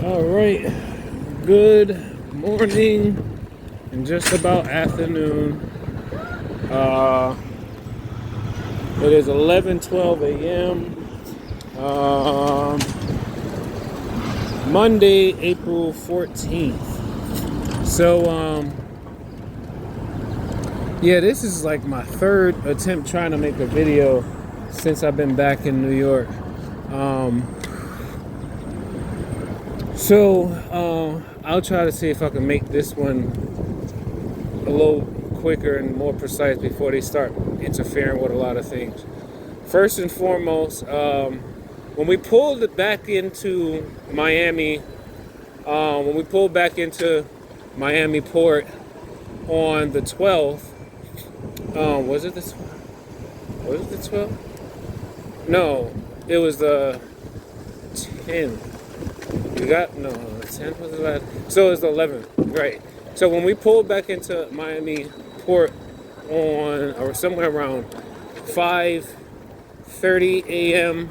All right, good morning and just about afternoon. Uh, it is 11:12 a.m. Um, Monday, April 14th. So, yeah, this is like my third attempt trying to make a video since I've been back in New York. Um, I'll try to see if I can make this one a little quicker and more precise before they start interfering with a lot of things. First and foremost, when we pulled it back into Miami, when we pulled back into Miami Port on the 12th, was it the 12th? Was it the 12th? No, it was the 10th. We got, no, the 10th was the last. So it was the 11th, right. So when we pulled back into Miami Port on, or somewhere around 5:30 a.m.,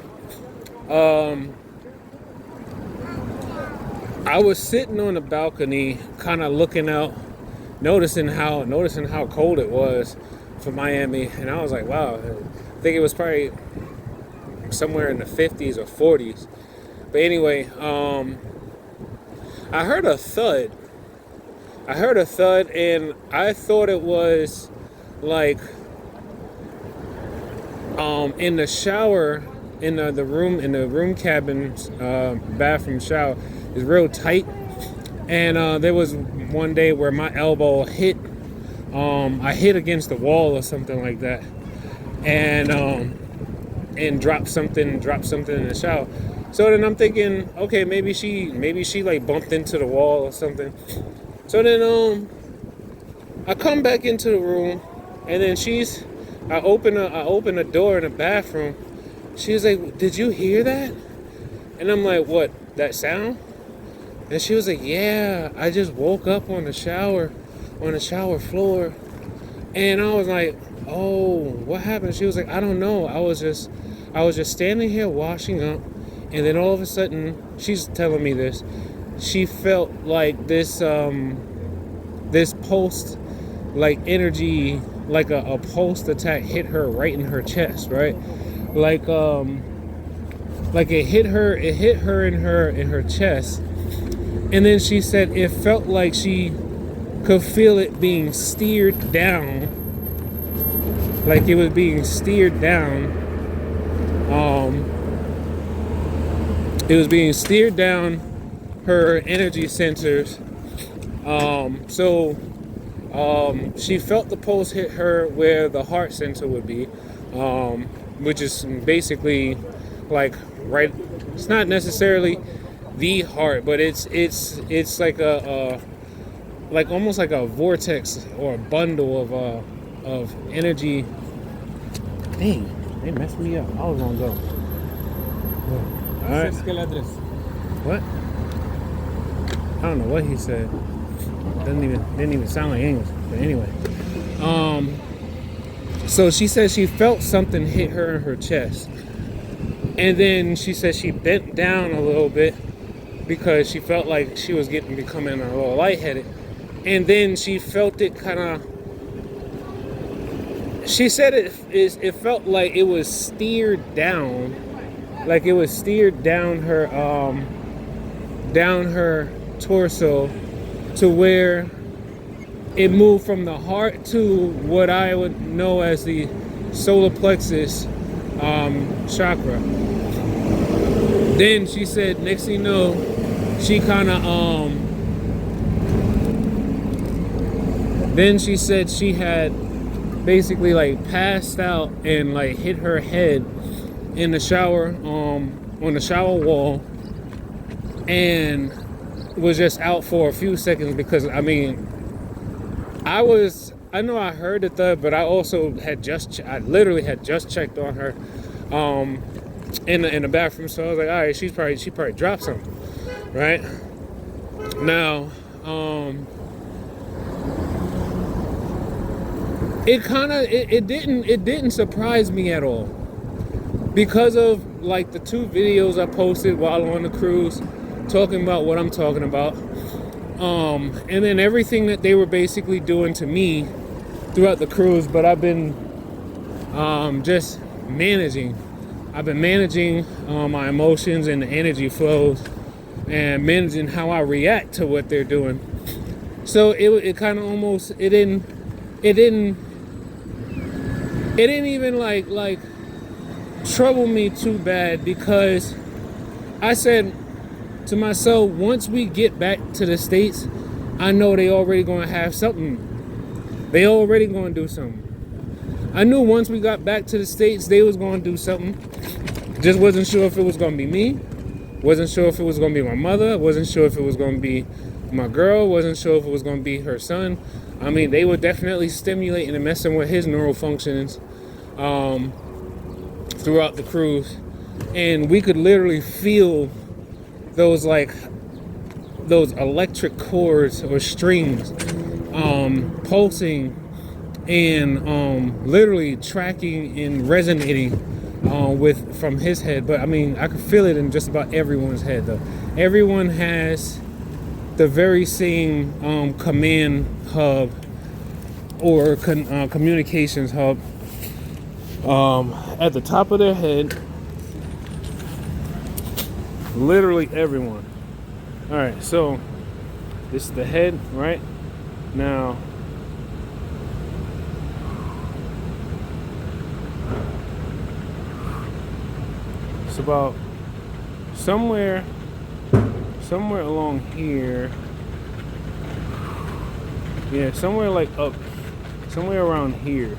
I was sitting on the balcony, kind of looking out, noticing how cold it was for Miami, and I was like, wow. I think it was probably somewhere in the 50s or 40s. But anyway, I heard a thud. And I thought it was like in the shower, in the room cabin's bathroom shower is real tight. And there was one day where my elbow hit, I hit against the wall or something like that, and dropped something in the shower. So then I'm thinking, okay, maybe she like bumped into the wall or something. So then I come back into the room, and then I open a door in the bathroom. She's like, "Did you hear that?" And I'm like, "What? That sound?" And she was like, "Yeah, I just woke up on the shower floor." And I was like, "Oh, what happened?" She was like, "I don't know. I was just standing here washing up, and then all of a sudden," she's telling me this, she felt like this pulse, like energy, like a pulse attack hit her right in her chest, right? Like it hit her in her chest. And then she said it felt like she could feel it being steered down, like it was being steered down. It was being steered down her energy sensors. She felt the pulse hit her where the heart sensor would be, which is basically like right. It's not necessarily the heart, but it's like like almost like a vortex or a bundle of energy. Dang, they messed me up. I was gonna go. All right. What? I don't know what he said. Didn't even sound like English. But anyway, so she said she felt something hit her in her chest, and then she said she bent down a little bit because she felt like she was becoming a little lightheaded, and then she felt it kind of. She said it felt like it was steered down, like it was steered down her torso, to where it moved from the heart to what I would know as the solar plexus chakra. Then she said, next thing you know, she kind of then she said she had basically like passed out and like hit her head in the shower, on the shower wall, and was just out for a few seconds because I know I heard the thud, but I also I literally had just checked on her in the bathroom. So I was like, all right, she probably dropped something, right? Now, it didn't surprise me at all because of like the two videos I posted while on the cruise. talking about what I'm talking about. And then everything that they were basically doing to me throughout the cruise, but I've been just managing. I've been managing my emotions and the energy flows, and managing how I react to what they're doing. So it kind of almost it didn't even like trouble me too bad, because I said to myself, once we get back to the States, I know they already gonna have something. They already gonna do something. I knew once we got back to the States, they was gonna do something. Just wasn't sure if it was gonna be me. Wasn't sure if it was gonna be my mother. Wasn't sure if it was gonna be my girl. Wasn't sure if it was gonna be her son. I mean, they were definitely stimulating and messing with his neural functions throughout the cruise, and we could literally feel those electric cords or strings pulsing and literally tracking and resonating with from his head. But I mean, I could feel it in just about everyone's head though. Everyone has the very same command hub or communications hub at the top of their head. Literally everyone. All right, so this is the head, right? Now, it's about somewhere along here. Yeah, somewhere like up, somewhere around here.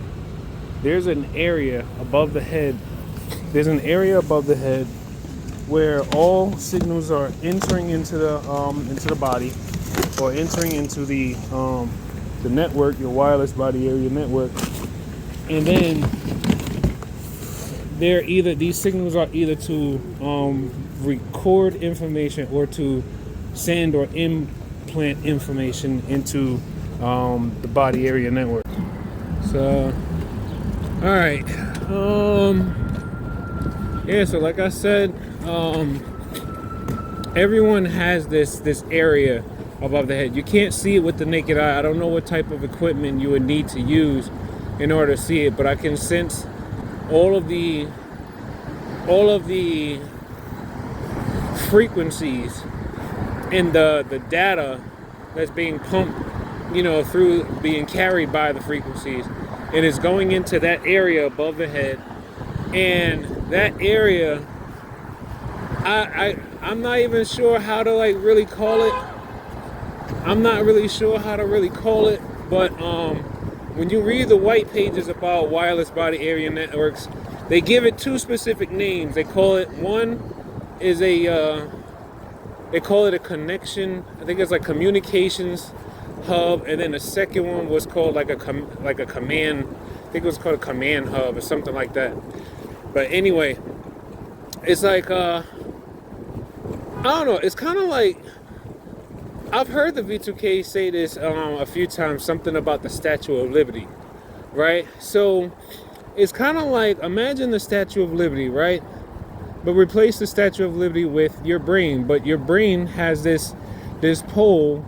There's an area above the head. There's an area above the head where all signals are entering into the body, or entering into the network, your wireless body area network. And then these signals are either to record information or to send or implant information into the body area network. So, all right. Yeah, so like I said, everyone has this area above the head. You can't see it with the naked eye. I don't know what type of equipment you would need to use in order to see it, but I can sense all of the frequencies and the data that's being pumped, through being carried by the frequencies, and it's going into that area above the head. And that area, I'm not even sure how to really call it. I'm not really sure how to really call it, but when you read the white pages about wireless body area networks, they give it two specific names. They call it, one is they call it a connection. I think it's like communications hub, and then the second one was called like a command. I think it was called a command hub or something like that. But anyway, it's like I don't know. It's kind of like, I've heard the V2K say this a few times, something about the Statue of Liberty, right? So it's kind of like, imagine the Statue of Liberty, right? But replace the Statue of Liberty with your brain. But your brain has this pole,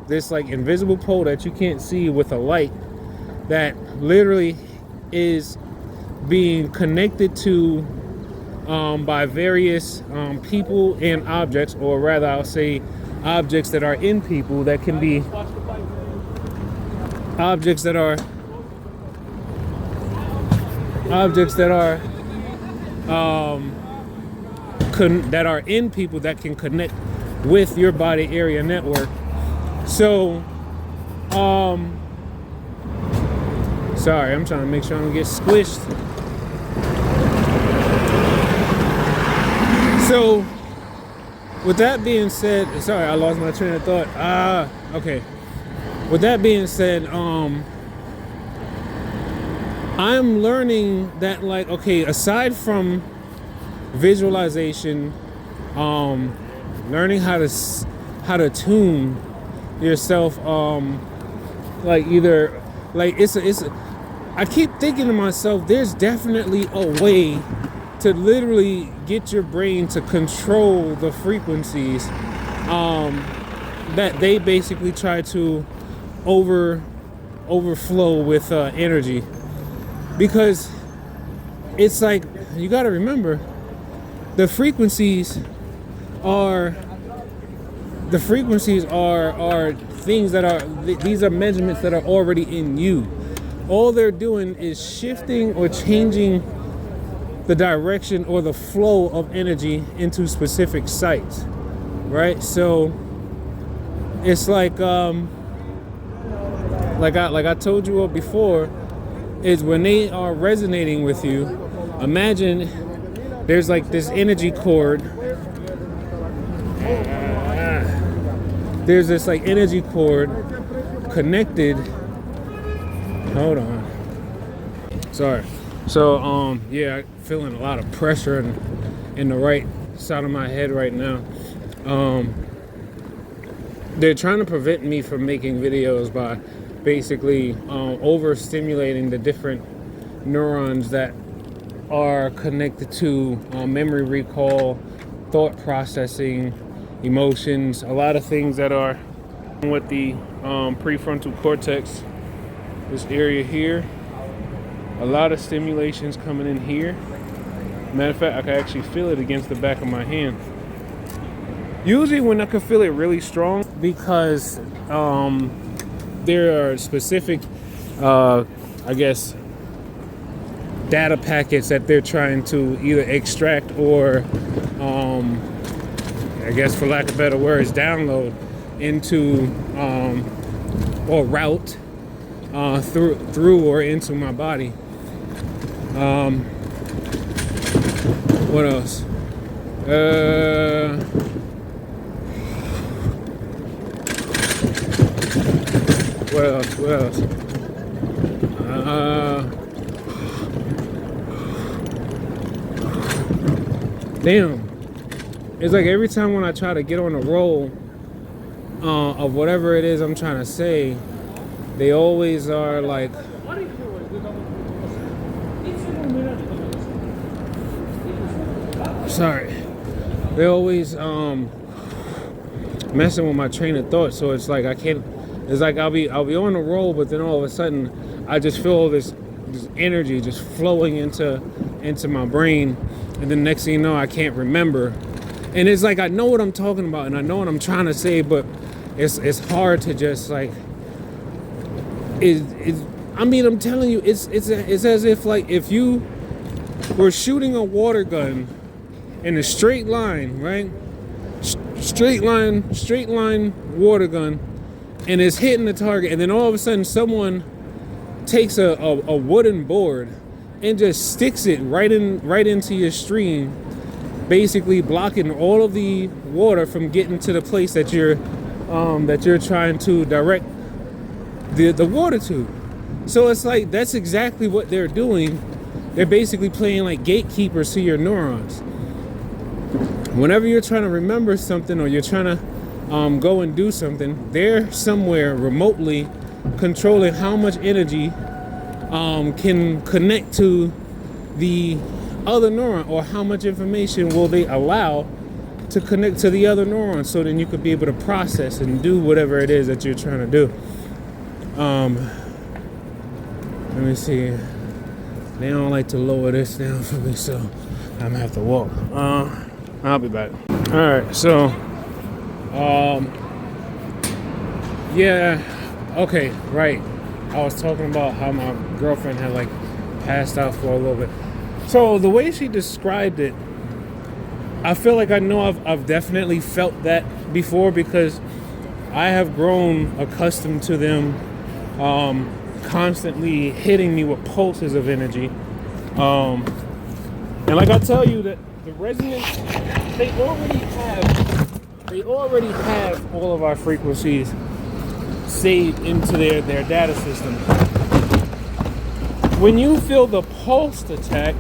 this invisible pole that you can't see, with a light that literally is being connected to by various people and objects, or rather I'll say objects that are in people, that can be objects that are in people that can connect with your body area network. So sorry, I'm trying to make sure I don't get squished. So with that being said, sorry, I lost my train of thought. Okay. With that being said, I'm learning that, aside from visualization, learning how to tune yourself, I keep thinking to myself, there's definitely a way to literally get your brain to control the frequencies that they basically try to overflow with energy, because it's like, you got to remember, the frequencies are things that are, these are measurements that are already in you. All they're doing is shifting or changing the direction or the flow of energy into specific sites, right? So it's like I told you all before, is when they are resonating with you, imagine there's like this energy cord. There's this like energy cord connected. Hold on. Sorry. So yeah, feeling a lot of pressure in the right side of my head right now. They're trying to prevent me from making videos by basically overstimulating the different neurons that are connected to memory recall, thought processing, emotions, a lot of things that are with the prefrontal cortex, this area here. A lot of stimulations coming in here. Matter of fact, I can actually feel it against the back of my hand. Usually when I can feel it really strong, because there are specific, I guess, data packets that they're trying to either extract or, I guess for lack of better words, download into, or route through or into my body. What else? What else? Damn. It's like every time when I try to get on a roll of whatever it is I'm trying to say, they always are like, sorry, they always messing with my train of thought. So it's like I can't. It's like I'll be on a roll, but then all of a sudden I just feel this energy just flowing into my brain, and then next thing you know, I can't remember. And it's like I know what I'm talking about and I know what I'm trying to say, but it's hard to just like. I mean, I'm telling you, it's as if like if you were shooting a water gun in a straight line, right? Straight line water gun, and it's hitting the target, and then all of a sudden someone takes a wooden board and just sticks it right into your stream, basically blocking all of the water from getting to the place that you're trying to direct the water to. So it's like that's exactly what they're doing. They're basically playing like gatekeepers to your neurons. Whenever you're trying to remember something or you're trying to go and do something, they're somewhere remotely controlling how much energy can connect to the other neuron, or how much information will they allow to connect to the other neuron, so then you could be able to process and do whatever it is that you're trying to do. Let me see. They don't like to lower this down for me, so I'm gonna have to walk. I'll be back. All right, so yeah, okay, right. I was talking about how my girlfriend had like passed out for a little bit. So the way she described it, I feel like I know I've definitely felt that before, because I have grown accustomed to them constantly hitting me with pulses of energy. And like I tell you, that the resonance, they already have all of our frequencies saved into their data system. When you feel the pulsed attack,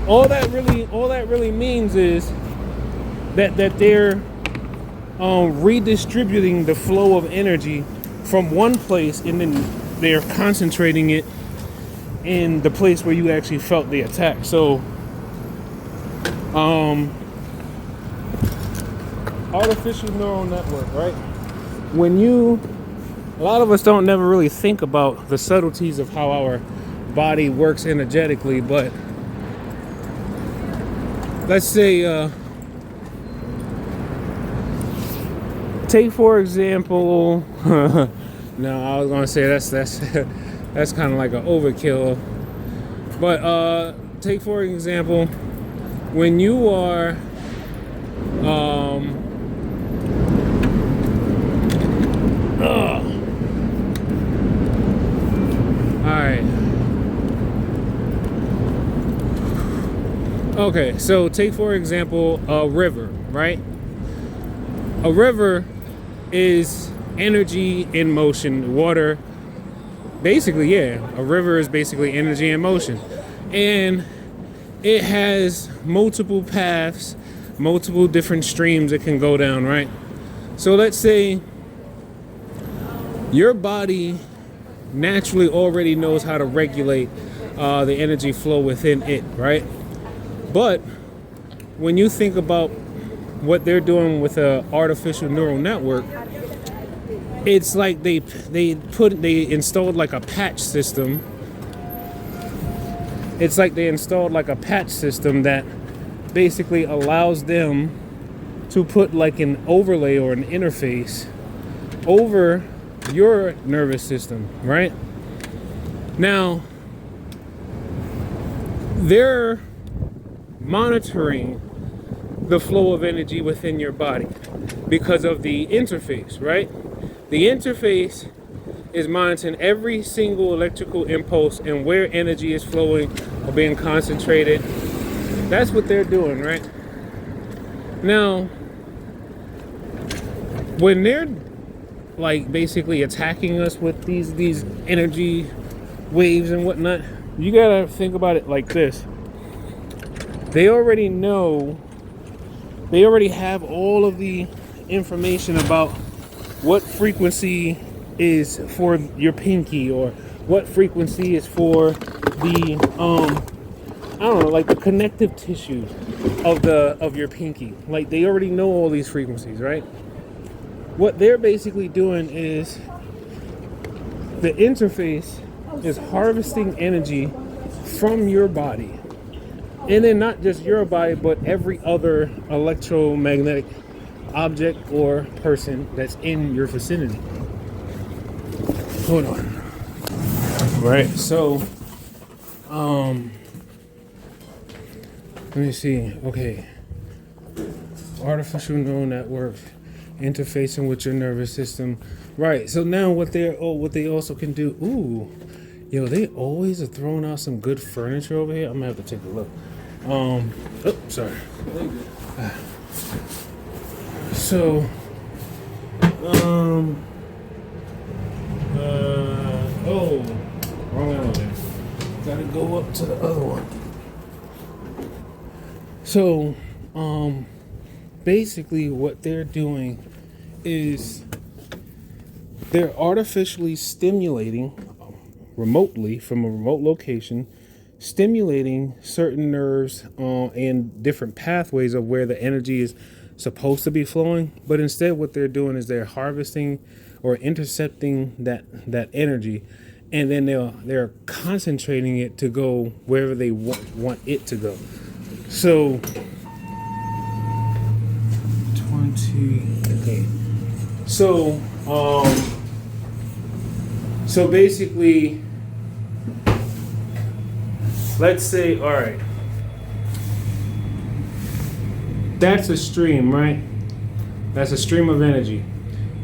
all that really means is that they're redistributing the flow of energy from one place, and then they're concentrating it in the place where you actually felt the attack. So artificial neural network, right? When you, a lot of us don't never really think about the subtleties of how our body works energetically, but let's say, take for example, no, I was gonna say that's that's kind of like an overkill, but take for example, when you are alright. Okay, so take for example a river, right? A river is energy in motion. Water, basically, yeah. A river is basically energy in motion. And it has multiple paths, multiple different streams it can go down, right? So let's say your body naturally already knows how to regulate the energy flow within it, right? But when you think about what they're doing with an artificial neural network, it's like they installed like a patch system. It's like they installed like a patch system that basically allows them to put like an overlay or an interface over your nervous system, right? Now, they're monitoring the flow of energy within your body because of the interface, right? The interface is monitoring every single electrical impulse and where energy is flowing or being concentrated. That's what they're doing, right? Now, when they're like basically attacking us with these energy waves and whatnot, you gotta think about it like this. They already know, they already have all of the information about what frequency is for your pinky, or what frequency is for the I don't know, like the connective tissue of your pinky. Like they already know all these frequencies, right? What they're basically doing is the interface is harvesting energy from your body. And then not just your body, but every other electromagnetic object or person that's in your vicinity. Hold on. Right, so, let me see. Okay. Artificial neural network interfacing with your nervous system. Right, so now what they also can do, ooh, yo, they always are throwing out some good furniture over here. I'm gonna have to take a look. Oh, sorry. So, oh, wrong elevator. Gotta go up to the other one. So, basically what they're doing is they're artificially stimulating remotely from a remote location, stimulating certain nerves and different pathways of where the energy is supposed to be flowing. But instead what they're doing is they're harvesting or intercepting that energy, and then they're concentrating it to go wherever they want it to go. So 20, okay. So so basically, let's say, all right, that's a stream, right? That's a stream of energy.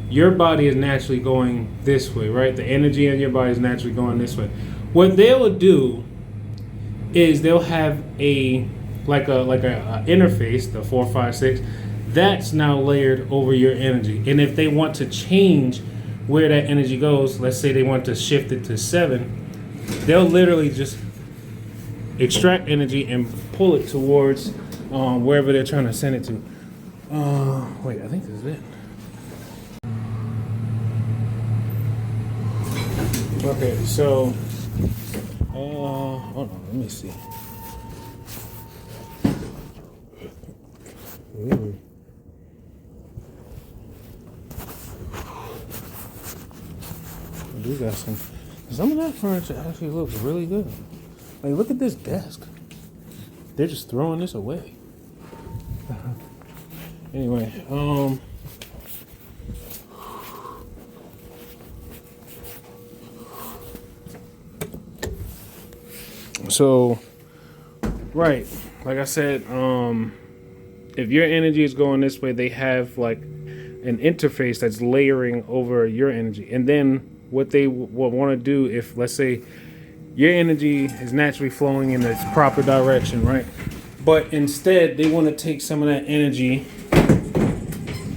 Your body is naturally going this way, right? The energy in your body is naturally going this way. What they will do is they'll have a interface, the 456, that's now layered over your energy. And if they want to change where that energy goes, let's say they want to shift it to 7, they'll literally just extract energy and pull it towards wherever they're trying to send it to. Wait, I think this is it. Okay, so hold on, let me see. Ooh. do got some of that furniture actually looks really good. Like, look at this desk. They're just throwing this away. Anyway, so, right, like I said, if your energy is going this way, they have like an interface that's layering over your energy. And then what they will want to do, if let's say your energy is naturally flowing in its proper direction, right? But instead, they want to take some of that energy.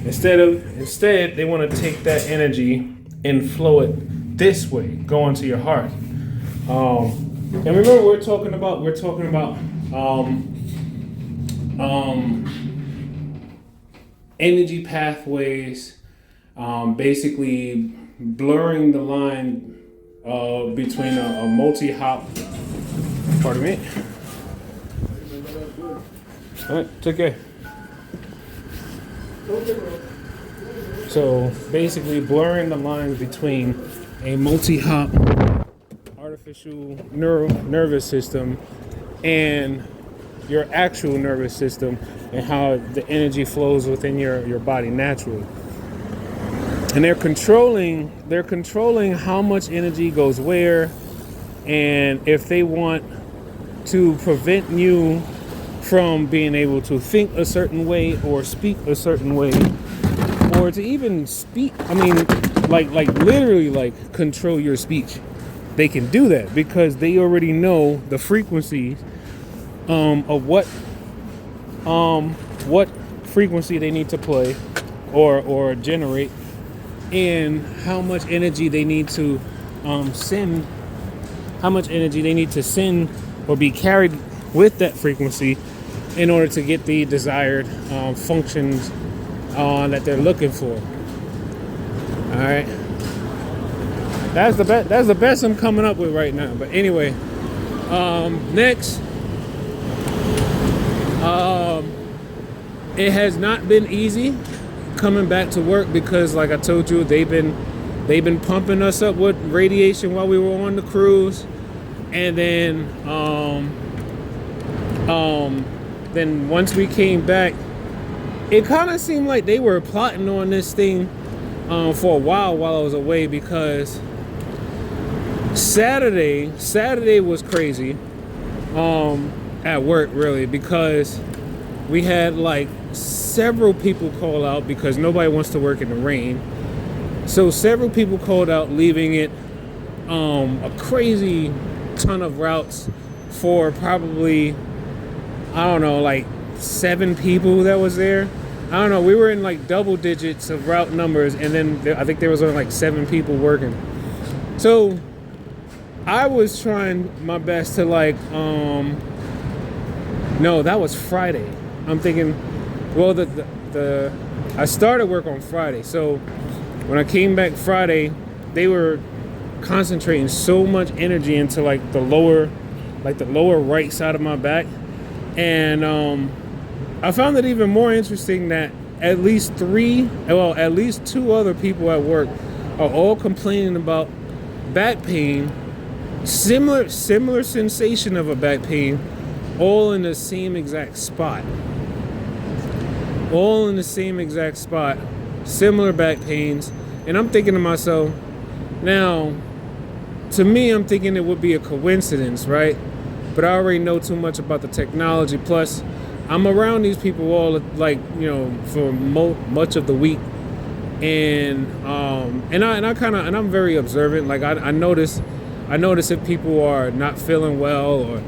Instead, they want to take that energy and flow it this way, going to your heart. And remember, we're talking about energy pathways, basically blurring the line between a multi-hop. Pardon me. All right, take care. So basically, blurring the lines between a multi-hop artificial nervous system and your actual nervous system, and how the energy flows within your body naturally. And they're controlling how much energy goes where, and if they want to prevent you from being able to think a certain way or speak a certain way, or to even speak, I mean, like literally like control your speech. They can do that because they already know the frequencies of what frequency they need to play or generate, and how much energy they need to send, how much energy they need to send or be carried with that frequency in order to get the desired functions that they're looking for. All right, that's the best I'm coming up with right now. But anyway, next, it has not been easy coming back to work because, like I told you, they've been pumping us up with radiation while we were on the cruise, and then once we came back, it kind of seemed like they were plotting on this thing for a while I was away, because Saturday was crazy at work, really, because we had like several people call out because nobody wants to work in the rain. So several people called out, leaving it a crazy ton of routes for probably, I don't know, like 7 people that was there. I don't know, we were in like double digits of route numbers, and then I think there was only like 7 people working. So I was trying my best to like, no, that was Friday. I'm thinking, well, I started work on Friday. So when I came back Friday, they were concentrating so much energy into like the lower right side of my back. And I found it even more interesting that at least 2 other people at work are all complaining about back pain, similar sensation of a back pain, all in the same exact spot. All in the same exact spot, similar back pains. And I'm thinking to myself, now, to me, I'm thinking it would be a coincidence, right? But I already know too much about the technology. Plus, I'm around these people all, like, you know, for much of the week, and I'm very observant. Like I notice if people are not feeling well, or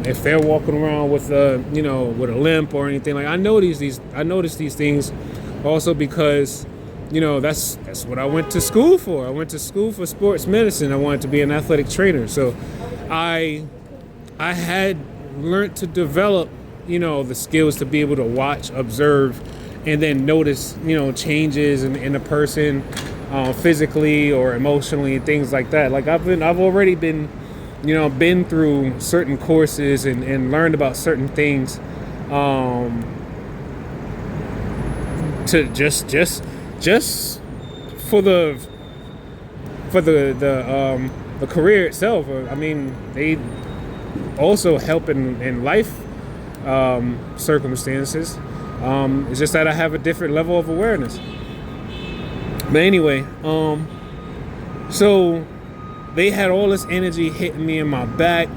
if they're walking around with a limp or anything. Like I notice these things also because, you know, that's what I went to school for. I went to school for sports medicine. I wanted to be an athletic trainer. So I had learned to develop, you know, the skills to be able to watch, observe, and then notice, you know, changes in a person, physically or emotionally, and things like that. Like I've already been through certain courses and learned about certain things, to just for the for the career itself. I mean, they also help in life circumstances. It's just that I have a different level of awareness. But anyway, so they had all this energy hitting me in my back,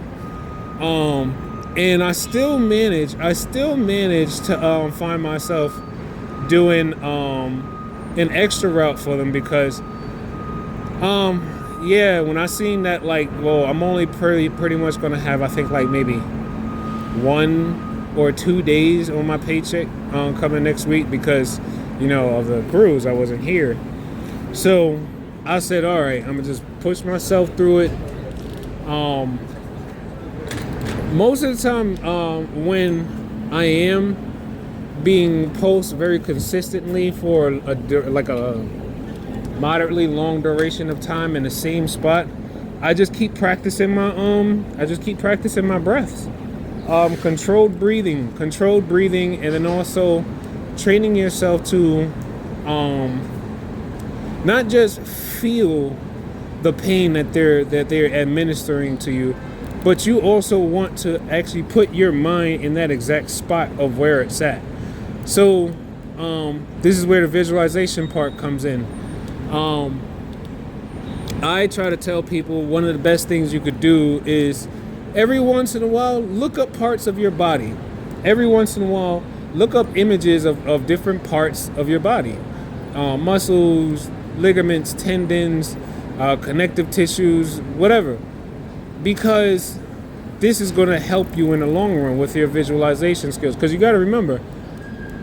and I still managed to find myself doing an extra route for them because yeah, when I seen that, like, well, I'm only pretty much gonna have, I think, like maybe 1 or 2 days on my paycheck coming next week because, you know, of the cruise. I wasn't here. So I said, all right, I'm gonna just push myself through it. Most of the time, when I am being post very consistently for a moderately long duration of time in the same spot, I just keep practicing my breaths. Controlled breathing, and then also training yourself to not just feel the pain that they're administering to you, but you also want to actually put your mind in that exact spot of where it's at. So this is where the visualization part comes in. I try to tell people one of the best things you could do is every once in a while look up parts of your body. Every once in a while look up images of different parts of your body. Muscles, ligaments, tendons, connective tissues, whatever. Because this is going to help you in the long run with your visualization skills. Because you got to remember,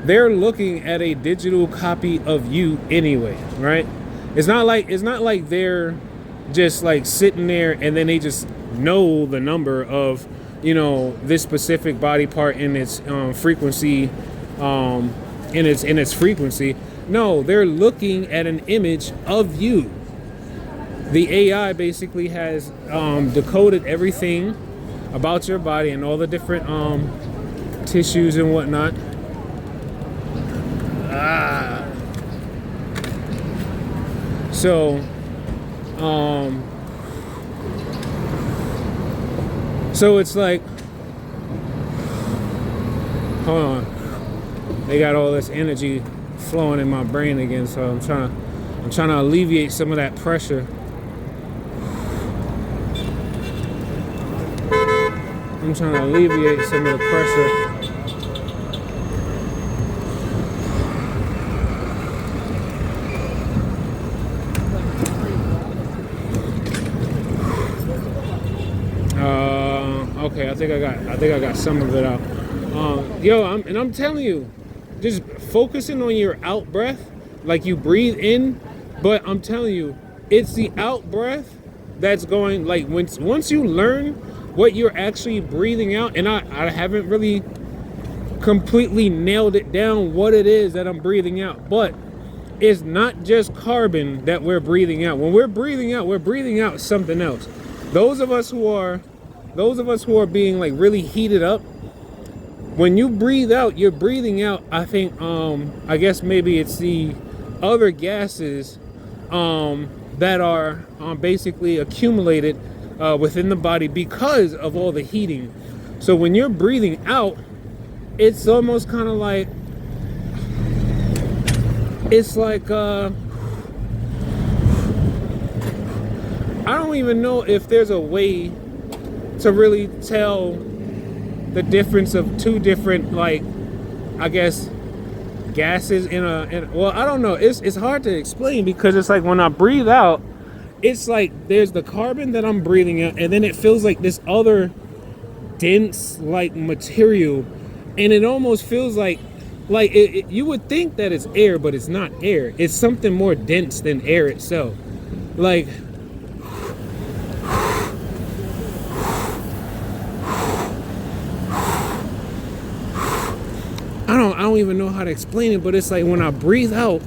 they're looking at a digital copy of you anyway, right? It's not like they're just like sitting there and then they just know the number of, you know, this specific body part in its frequency, in its frequency. No, they're looking at an image of you. The AI basically has decoded everything about your body and all the different tissues and whatnot. So it's like, hold on, they got all this energy flowing in my brain again, so I'm trying to alleviate some of that pressure. I'm trying to alleviate some of the pressure. Okay, I think I got some of it out. I'm telling you, just focusing on your out breath, like you breathe in, but I'm telling you, it's the out breath that's going, like, once you learn what you're actually breathing out, and I haven't really completely nailed it down what it is that I'm breathing out, but it's not just carbon that we're breathing out. When we're breathing out something else. Those of us who are being like really heated up, when you breathe out, you're breathing out, I think, I guess maybe it's the other gases that are basically accumulated within the body because of all the heating. So when you're breathing out, it's almost kind of like, it's like, I don't even know if there's a way to really tell the difference of two different, like, I guess, gases well, I don't know. It's hard to explain because it's like when I breathe out, it's like there's the carbon that I'm breathing out, and then it feels like this other dense, like, material, and it almost feels like you would think that it's air, but it's not air. It's something more dense than air itself. Like, I don't even know how to explain it, but it's like when I breathe out,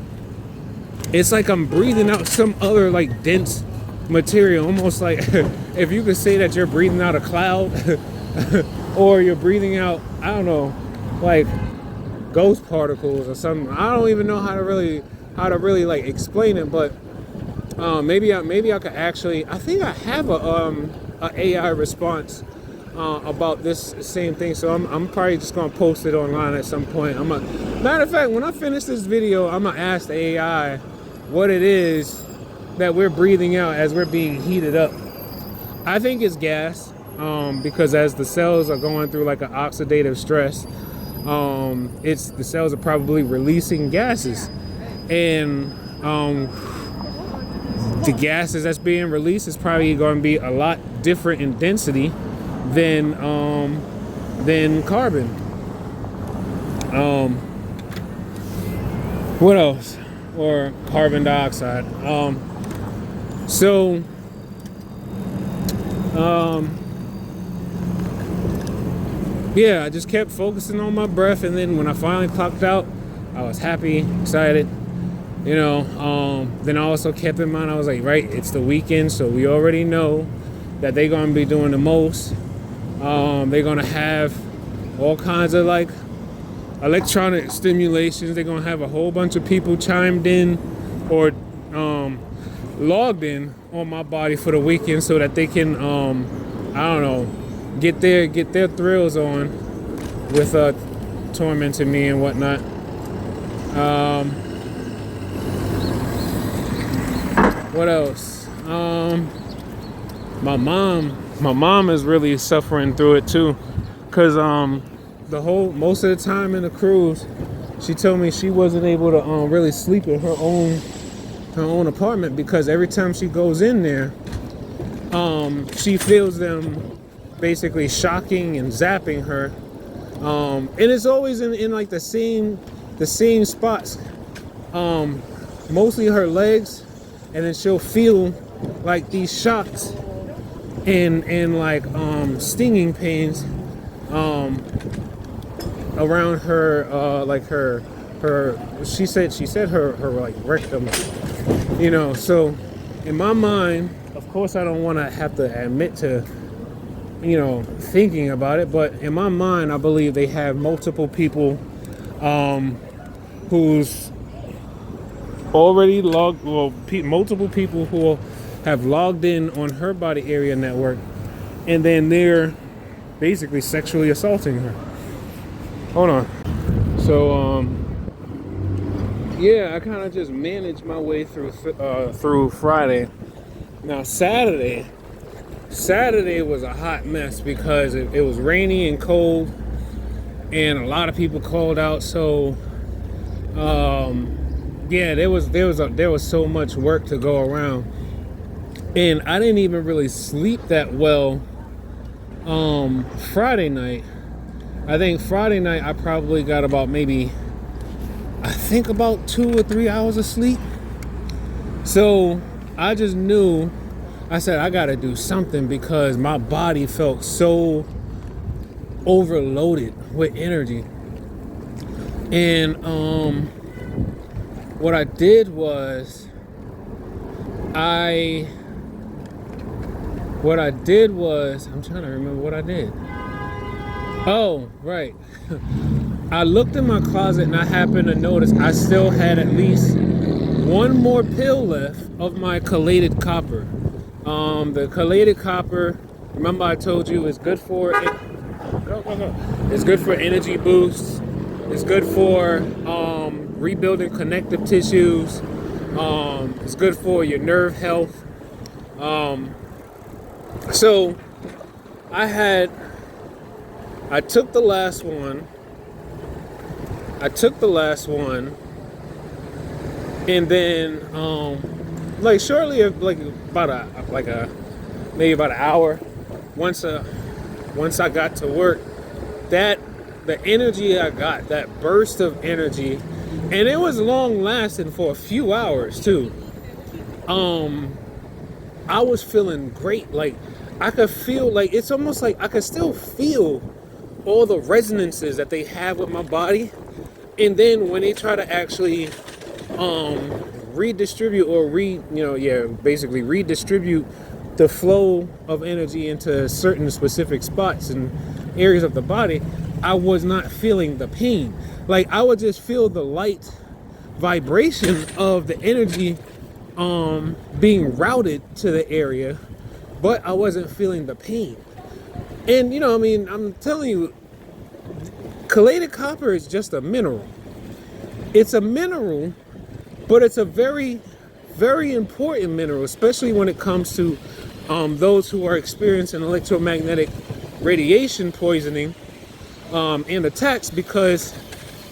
it's like I'm breathing out some other, like, dense material, almost like if you could say that you're breathing out a cloud or you're breathing out, I don't know, like ghost particles or something. I don't even know how to really like explain it, but Maybe I could actually. I think I have a AI response about this same thing. So I'm probably just gonna post it online at some point. Matter of fact, when I finish this video, I'm gonna ask the AI what it is that we're breathing out as we're being heated up. I think it's gas, because as the cells are going through like an oxidative stress, it's the cells are probably releasing gases, and the gases that's being released is probably going to be a lot different in density than carbon. What else? Or carbon dioxide. So yeah, I just kept focusing on my breath, and then when I finally clocked out, I was happy, excited. Then I also kept in mind, I was like, right, it's the weekend, so we already know that they're gonna be doing the most. They're gonna have all kinds of like electronic stimulations. They're gonna have a whole bunch of people chimed in or logged in on my body for the weekend so that they can I don't know, get their thrills on with tormenting me and whatnot. What else? My mom is really suffering through it too, cause most of the time in the cruise, she told me she wasn't able to really sleep in her own apartment, because every time she goes in there, she feels them basically shocking and zapping her, and it's always in like the same spots, mostly her legs, and then she'll feel like these shocks and like stinging pains around her, like her she said her like rectum, so in my mind, of course I don't want to have to admit to thinking about it, but in my mind I believe they have multiple people who's already multiple people who have logged in on her body area network, and then they're basically sexually assaulting her. Hold on. So yeah, I kind of just managed my way through Friday. Now Saturday was a hot mess because it was rainy and cold, and a lot of people called out. So yeah, there was so much work to go around, and I didn't even really sleep that well Friday night. I think Friday night I probably got about about 2 or 3 hours of sleep. So I just knew, I said I gotta do something, because my body felt so overloaded with energy. And what I did was I'm trying to remember what I did. Oh, right. I looked in my closet and I happened to notice I still had at least one more pill left of my chelated copper. The chelated copper, remember I told you, is good for it. It's good for energy boosts. It's good for rebuilding connective tissues. It's good for your nerve health. So I took the last one, and then like shortly, like maybe about an hour, once I got to work, the energy I got, that burst of energy, and it was long lasting for a few hours too. I was feeling great. Like I could feel, like it's almost like I could still feel all the resonances that they have with my body. And then when they try to actually redistribute or basically redistribute the flow of energy into certain specific spots and areas of the body, I was not feeling the pain. Like I would just feel the light vibration of the energy being routed to the area, but I wasn't feeling the pain. And I mean, I'm telling you, chelated copper is just a mineral. It's a mineral, but it's a very, very important mineral, especially when it comes to those who are experiencing electromagnetic radiation poisoning and attacks, because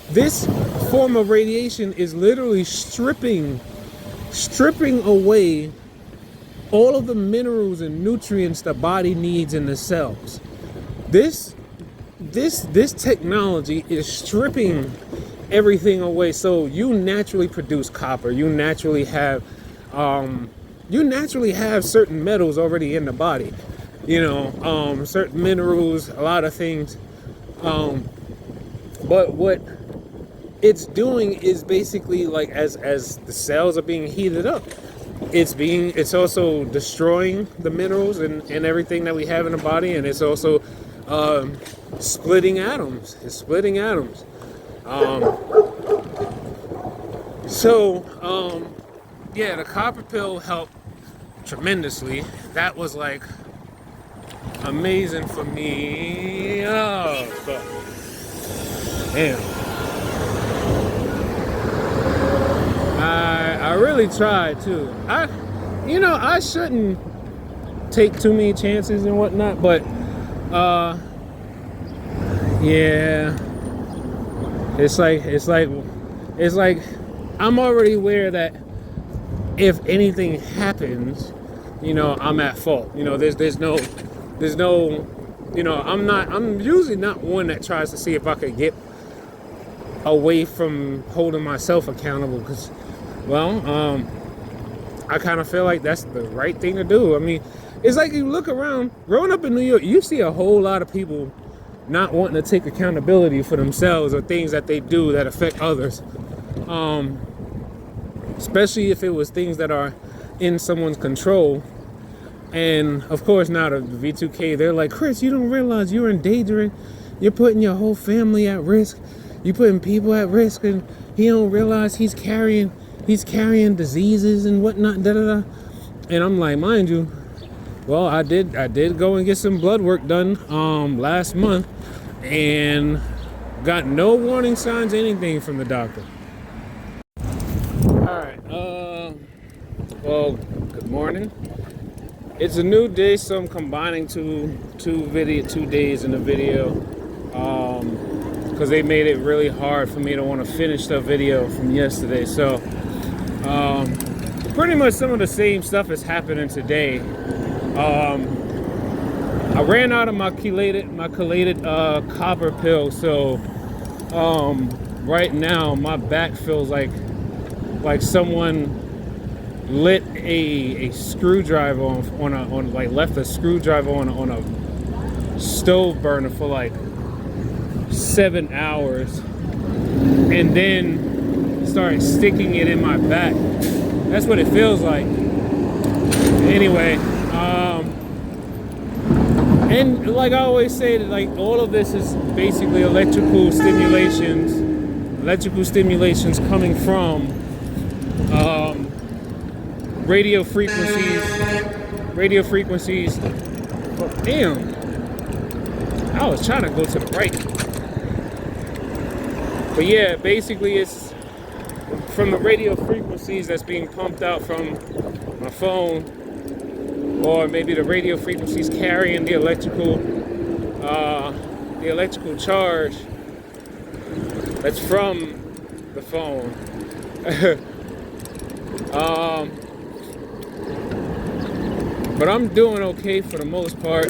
this form of radiation is literally stripping away all of the minerals and nutrients the body needs in the cells. This technology is stripping everything away, so you naturally produce copper. You naturally have certain metals already in the body. Certain minerals, a lot of things. But what it's doing is basically, like, as the cells are being heated up, it's also destroying the minerals and everything that we have in the body, and it's also splitting atoms. It's splitting atoms. Yeah, the copper pill helped tremendously. That was like amazing for me. Oh, fuck. Damn. I really tried too. I shouldn't take too many chances and whatnot, but yeah, it's like I'm already aware that if anything happens, I'm at fault. There's no, I'm usually not one that tries to see if I could get away from holding myself accountable, because, I kind of feel like that's the right thing to do. I mean, it's like you look around, growing up in New York, you see a whole lot of people not wanting to take accountability for themselves or things that they do that affect others. Especially if it was things that are in someone's control. And of course, now the V2K, they're like, Chris, you don't realize you're endangering, you're putting your whole family at risk, you're putting people at risk, and he don't realize he's carrying diseases and whatnot, da-da-da. And I'm like, mind you, well, I did go and get some blood work done last month, and got no warning signs, anything from the doctor. Alright, well, good morning. It's a new day, so I'm combining two days in the video, because they made it really hard for me to want to finish the video from yesterday. So pretty much some of the same stuff is happening today. I ran out of my chelated copper pill, so right now my back feels like someone lit a screwdriver left a screwdriver on a stove burner for like 7 hours, and then started sticking it in my back. That's what it feels like. Anyway, and like I always say, that like all of this is basically electrical stimulations coming from radio frequencies. Oh, damn, I was trying to go to the right. But yeah, basically it's from the radio frequencies that's being pumped out from my phone, or maybe the radio frequencies carrying the electrical charge that's from the phone. But I'm doing okay for the most part.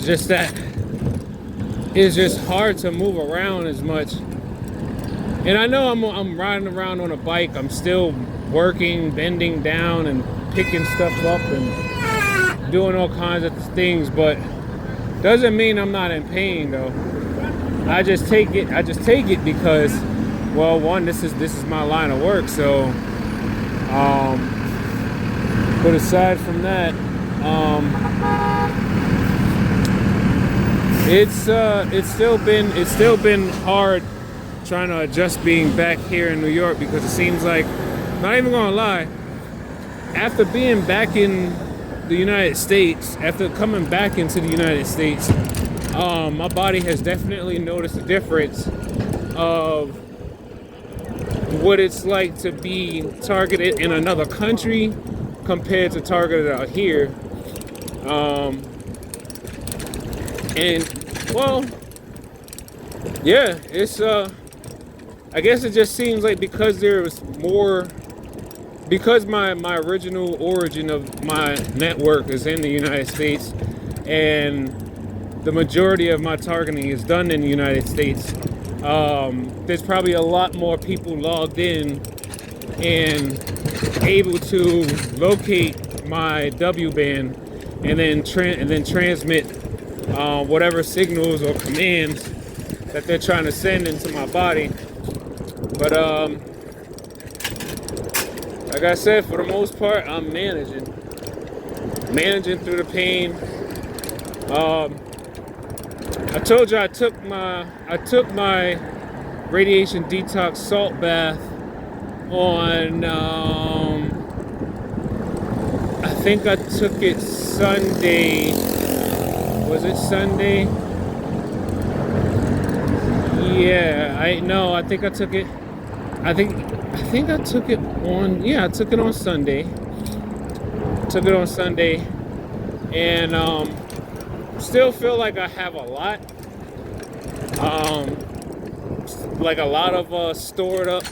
Just that it's just hard to move around as much. And I know I'm riding around on a bike. I'm still working, bending down and picking stuff up and doing all kinds of things, but doesn't mean I'm not in pain though. I just take it because, well, one, this is my line of work, so but aside from that, it's still been hard trying to adjust being back here in New York, because it seems like, not even gonna lie, after being back in the United States, after coming back into the United States, my body has definitely noticed a difference of what it's like to be targeted in another country compared to targeted out here. And well, yeah, it's I guess it just seems like because there was more, because my original origin of my network is in the United States, and the majority of my targeting is done in the United States. There's probably a lot more people logged in and able to locate my W band and then transmit whatever signals or commands that they're trying to send into my body. But like I said, for the most part, I'm managing through the pain. I told you I took my radiation detox salt bath on I think I took it Sunday. Was it Sunday? Yeah, I think I took it. I think I took it on. Yeah, I took it on Sunday. And still feel like I have a lot. Like a lot of stored up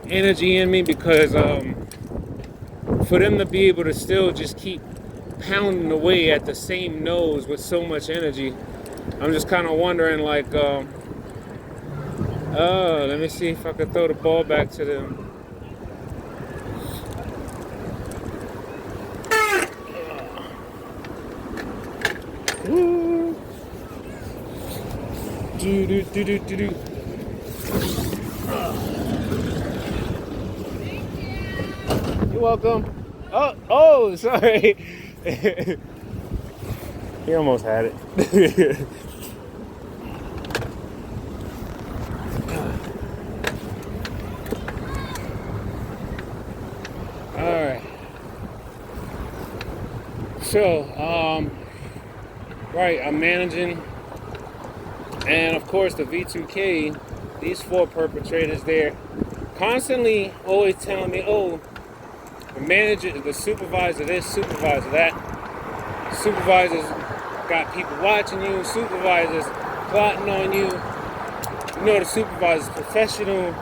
energy in me, because for them to be able to still just keep pounding away at the same nose with so much energy, I'm just kind of wondering, like, let me see if I can throw the ball back to them. Woo. Do. You're welcome. Oh, sorry. He almost had it. Alright. So, right, I'm managing. And of course the V2K, these 4 perpetrators there, constantly always telling me, oh, the manager, the supervisor this, supervisor that. Supervisors got people watching you, supervisors plotting on you. You know, the supervisor's professional.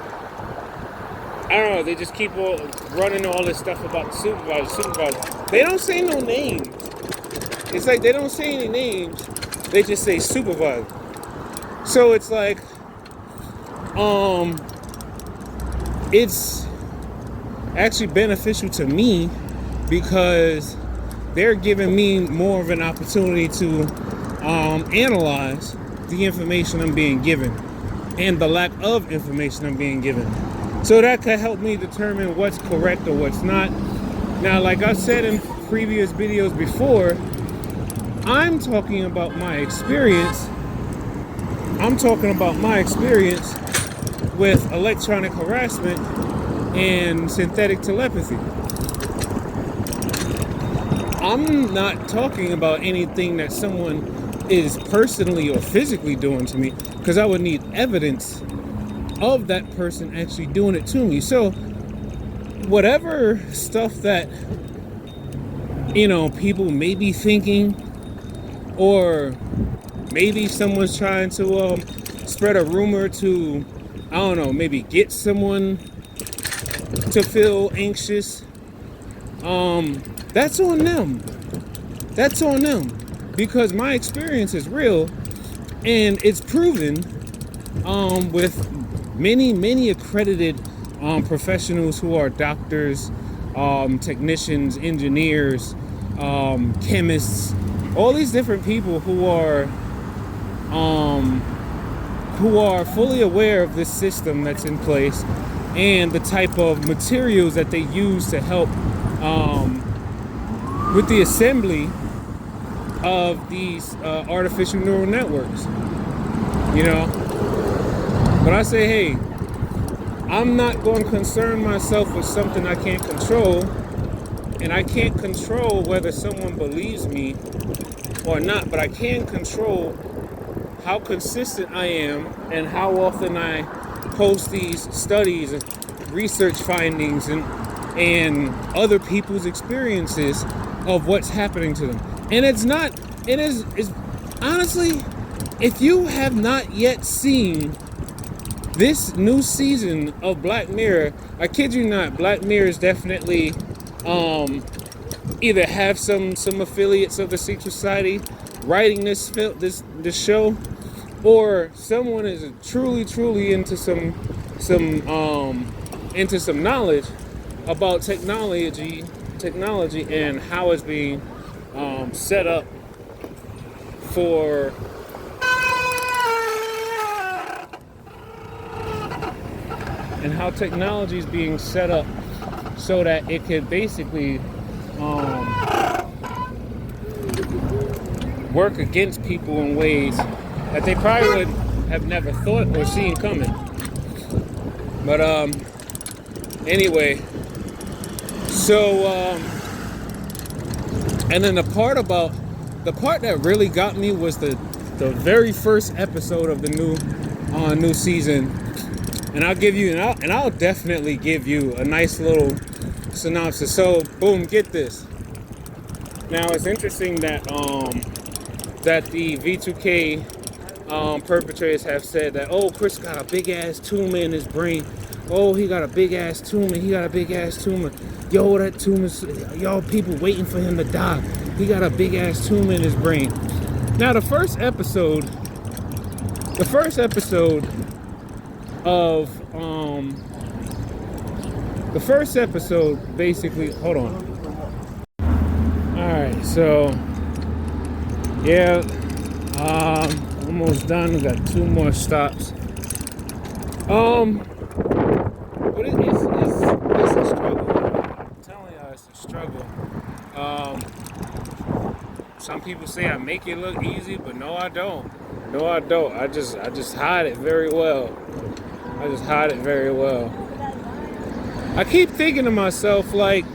I don't know, they just keep running all this stuff about the supervisor. They don't say no names. It's like they don't say any names. They just say supervisor. So it's like, it's actually beneficial to me because they're giving me more of an opportunity to analyze the information I'm being given and the lack of information I'm being given. So that could help me determine what's correct or what's not. Now, like I've said in previous videos before, I'm talking about my experience. I'm talking about my experience with electronic harassment and synthetic telepathy. I'm not talking about anything that someone is personally or physically doing to me, because I would need evidence of that person actually doing it to me. So whatever stuff that, you know, people may be thinking, or maybe someone's trying to spread a rumor to, I don't know, maybe get someone to feel anxious, that's on them. That's on them. Because my experience is real, and it's proven with many accredited professionals who are doctors, technicians, engineers, chemists, all these different people who are fully aware of this system that's in place and the type of materials that they use to help with the assembly of these artificial neural networks. You know, but I say, hey, I'm not going to concern myself with something I can't control And I can't control whether someone believes me or not, but I can control how consistent I am and how often I post these studies and research findings and other people's experiences of what's happening to them. And it's honestly, if you have not yet seen this new season of Black Mirror, I kid you not, Black Mirror is definitely either have some affiliates of the Secret Society writing this show, or someone is truly into some knowledge about technology and how it's being set up for and how technology is being set up so that it could basically work against people in ways that they probably would have never thought or seen coming. But anyway, so and then the part that really got me was the very first episode of the new season. And I'll definitely give you a nice little synopsis. So, boom, get this. Now, it's interesting that the V2K perpetrators have said that, oh, Chris got a big ass tumor in his brain. Oh, he got a big ass tumor. Yo, that tumor's, y'all people waiting for him to die. He got a big ass tumor in his brain. Now, the first episode basically, hold on. Alright, so yeah, almost done. We got 2 more stops. But it's a struggle. I'm telling y'all, it's a struggle. Some people say I make it look easy, but no, I don't. I just hide it very well. I keep thinking to myself, like,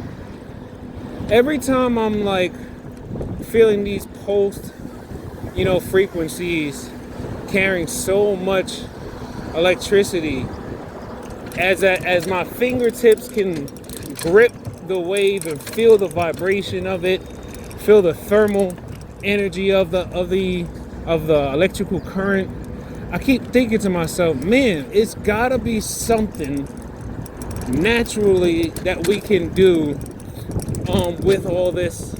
every time I'm like feeling these pulsed, frequencies carrying so much electricity, as my fingertips can grip the wave and feel the vibration of it, feel the thermal energy of the electrical current, I keep thinking to myself, man, it's gotta be something naturally that we can do with all this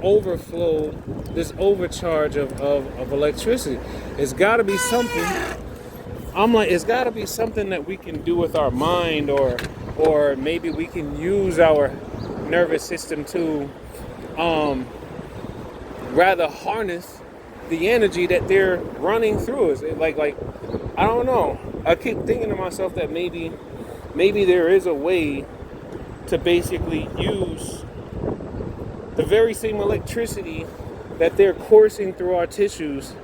overflow, this overcharge of electricity. It's gotta be something. I'm like, it's gotta be something that we can do with our mind, or maybe we can use our nervous system to rather harness the energy that they're running through us. Like I don't know. I keep thinking to myself that maybe there is a way to basically use the very same electricity that they're coursing through our tissues.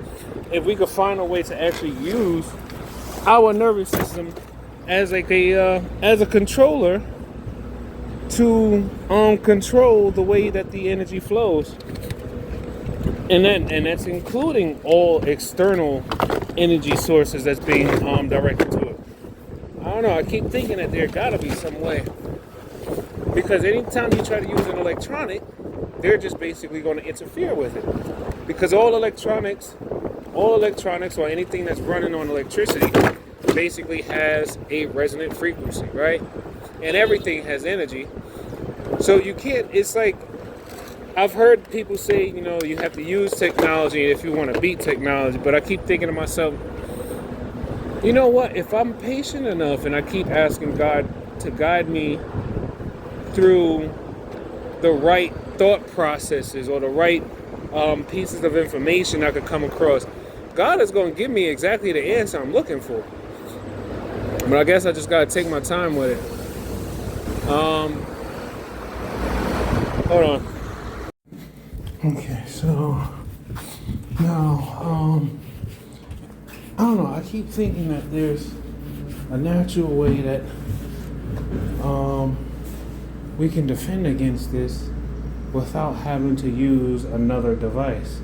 If we could find a way to actually use our nervous system as a controller to control the way that the energy flows. And that's including all external energy sources that's being directed to it. I don't know. I keep thinking that there gotta be some way, because anytime you try to use an electronic, they're just basically going to interfere with it. Because all electronics, or anything that's running on electricity, basically has a resonant frequency, right? And everything has energy. So you can't. It's like, I've heard people say, you have to use technology if you want to beat technology. But I keep thinking to myself, you know what? If I'm patient enough and I keep asking God to guide me through the right thought processes or the right pieces of information I could come across, God is going to give me exactly the answer I'm looking for. But I guess I just got to take my time with it. Hold on. Okay, so now, I don't know, I keep thinking that there's a natural way that we can defend against this without having to use another device.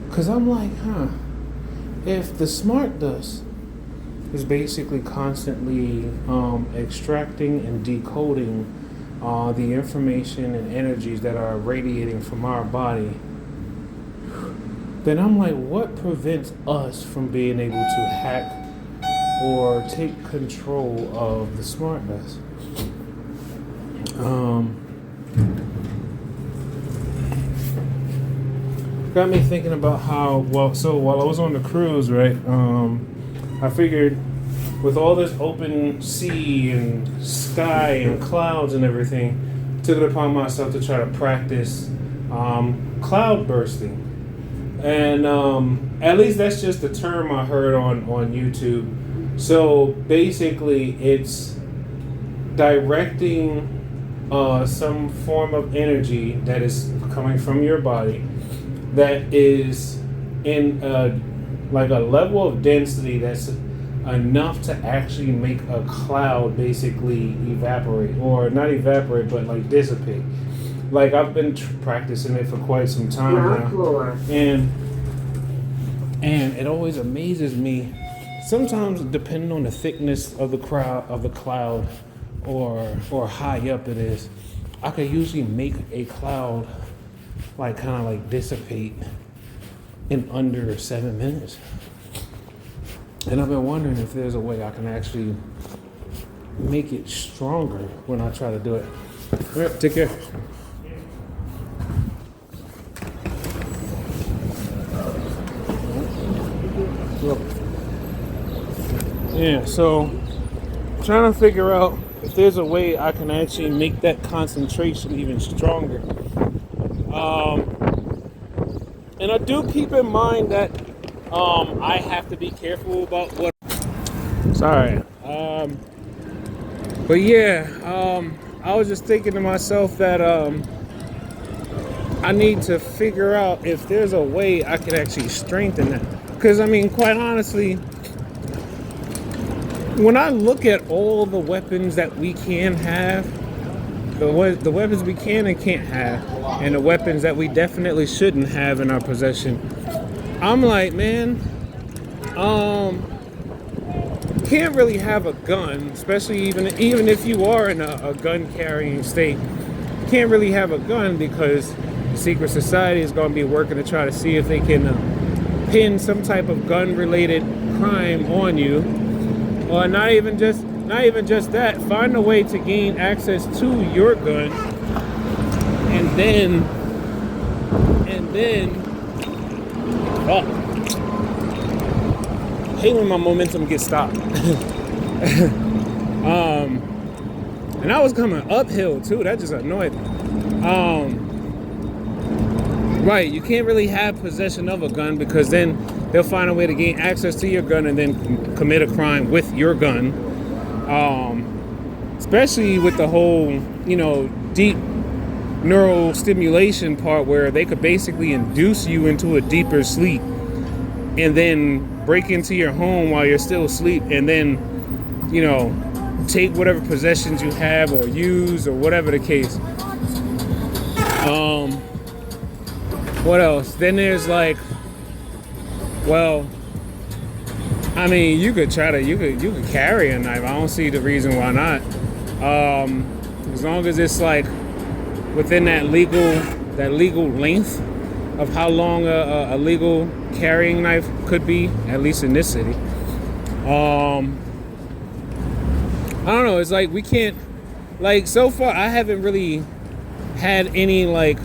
Because I'm like, if the smart dust is basically constantly extracting and decoding the information and energies that are radiating from our body, then I'm like, what prevents us from being able to hack or take control of the smart dust? Got me thinking about how, so while I was on the cruise, right, I figured with all this open sea and sky and clouds and everything, took it upon myself to try to practice cloud bursting. And at least that's just the term I heard on YouTube. So basically, it's directing some form of energy that is coming from your body that is in like a level of density that's enough to actually make a cloud basically evaporate, or not evaporate, but like dissipate. Like I've been practicing it for quite some time now, and it always amazes me. Sometimes, depending on the thickness of the cloud, or high up it is, I could usually make a cloud like kind of like dissipate in under 7 minutes. And I've been wondering if there's a way I can actually make it stronger when I try to do it. All right, take care. Yeah, so trying to figure out if there's a way I can actually make that concentration even stronger. And I do keep in mind that I have to be careful about what. Sorry. But yeah, I was just thinking to myself that I need to figure out if there's a way I could actually strengthen that. Because I mean, quite honestly, when I look at all the weapons that we can have, the weapons we can and can't have, and the weapons that we definitely shouldn't have in our possession, I'm like, man, can't really have a gun, especially even if you are in a gun carrying state. Can't really have a gun because the secret society is going to be working to try to see if they can pin some type of gun related crime on you, or not even just that, find a way to gain access to your gun, and then oh, I hate when my momentum gets stopped. And I was coming uphill too, that just annoyed me. Right, you can't really have possession of a gun because then they'll find a way to gain access to your gun and then commit a crime with your gun. Especially with the whole, deep neural stimulation part where they could basically induce you into a deeper sleep and then break into your home while you're still asleep and then, take whatever possessions you have or use or whatever the case. What else? Then there's like, well, I mean, you could carry a knife. I don't see the reason why not. As long as it's like within that legal length of how long a legal carrying knife could be, at least in this city. I don't know. It's like we can't, like, so far I haven't really had any like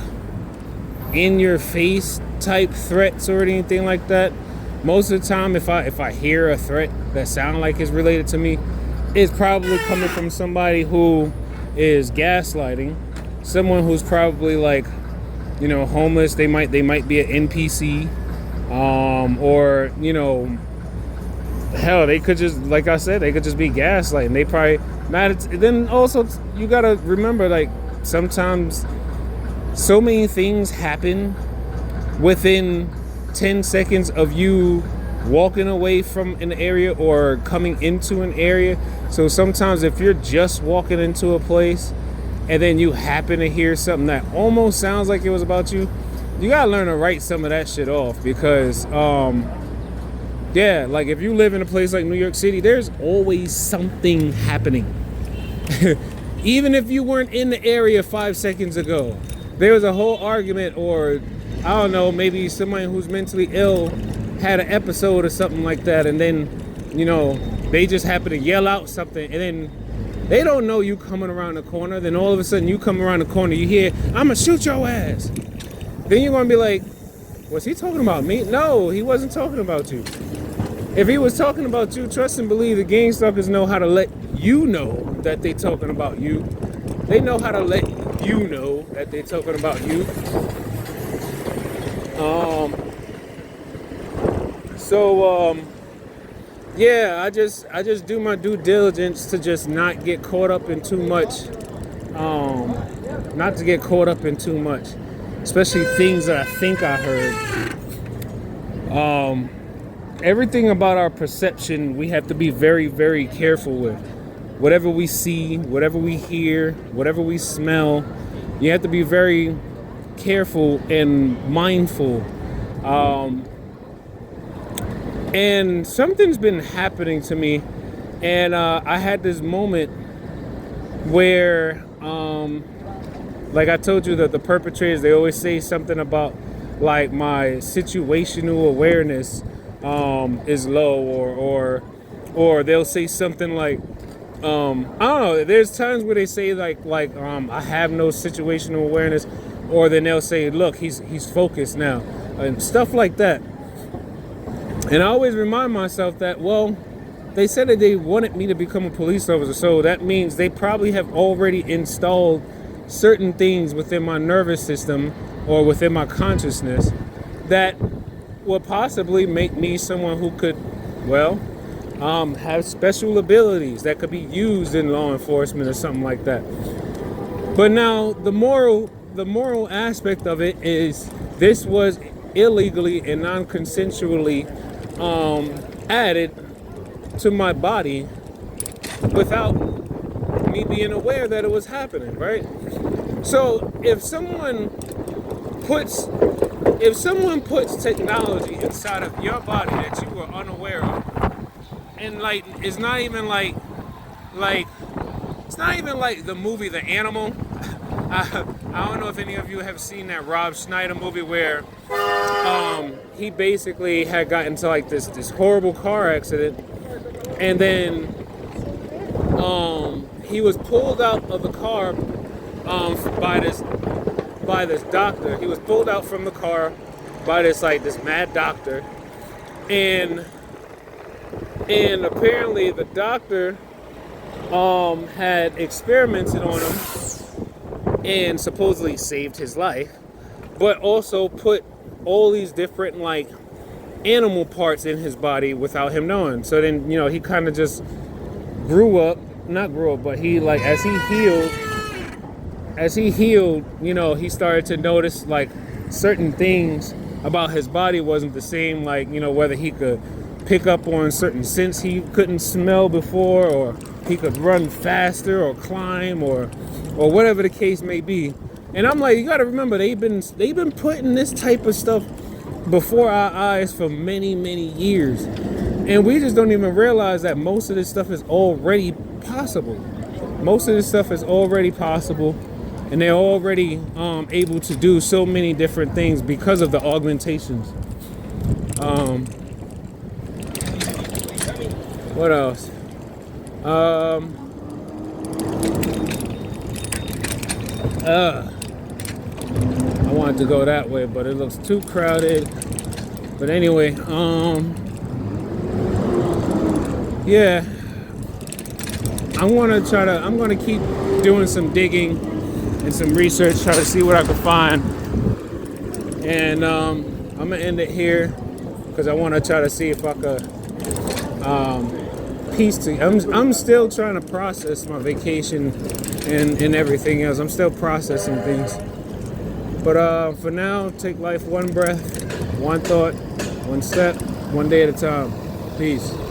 in your face type threats or anything like that. Most of the time, if I hear a threat that sounds like it's related to me, it's probably coming from somebody who is gaslighting, someone who's probably like, homeless. They might be an NPC, or hell, they could just, like I said, they could just be gaslighting. They probably not. Then also, you gotta remember, like, sometimes so many things happen within 10 seconds of you walking away from an area or coming into an area. So sometimes if you're just walking into a place and then you happen to hear something that almost sounds like it was about you, you gotta learn to write some of that shit off, because yeah, like if you live in a place like New York City, there's always something happening. Even if you weren't in the area 5 seconds ago, there was a whole argument, or I don't know, maybe somebody who's mentally ill had an episode or something like that, and then, you know, they just happen to yell out something, and then they don't know you coming around the corner. Then all of a sudden you come around the corner, you hear, "I'ma shoot your ass." Then you're gonna be like, was he talking about me? No, he wasn't talking about you. If he was talking about you, trust and believe the gang stalkers know how to let you know that they talking about you. They know how to let you know that they talking about you. Yeah, I just do my due diligence to just not get caught up in too much. Not to get caught up in too much, especially things that I think I heard. Everything about our perception, we have to be very, very careful with. Whatever we see, whatever we hear, whatever we smell, you have to be very careful and mindful. And something's been happening to me, and I had this moment where, like I told you, that the perpetrators, they always say something about like my situational awareness is low, or they'll say something like, I don't know. There's times where they say like I have no situational awareness, or then they'll say, look, he's focused now, and stuff like that. And I always remind myself that, well, they said that they wanted me to become a police officer, so that means they probably have already installed certain things within my nervous system or within my consciousness that would possibly make me someone who could, well, have special abilities that could be used in law enforcement or something like that. But now the moral aspect of it is this was illegally and non-consensually added to my body without me being aware that it was happening, right? So if someone puts technology inside of your body that you were unaware of, and like it's not even like the movie The Animal. I don't know if any of you have seen that Rob Schneider movie where he basically had gotten into like this horrible car accident, and then he was pulled out of the car by this doctor. He was pulled out from the car by this mad doctor, and apparently the doctor had experimented on him and supposedly saved his life, but also put all these different like animal parts in his body without him knowing. So then, you know, he kind of just not grew up, but he like as he healed, you know, he started to notice like certain things about his body wasn't the same, like, you know, whether he could pick up on certain scents he couldn't smell before, or he could run faster or climb or whatever the case may be. And I'm like, you got to remember, they've been putting this type of stuff before our eyes for many, many years, and we just don't even realize that most of this stuff is already possible. And they're already able to do so many different things because of the augmentations. What else? I wanted to go that way, but it looks too crowded. But anyway, yeah, I'm gonna keep doing some digging and some research, try to see what I can find. And I'm gonna end it here because I want to try to see if I could piece together. I'm still trying to process my vacation and everything else. I'm still processing things. But for now, take life one breath, one thought, one step. One day at a time. Peace.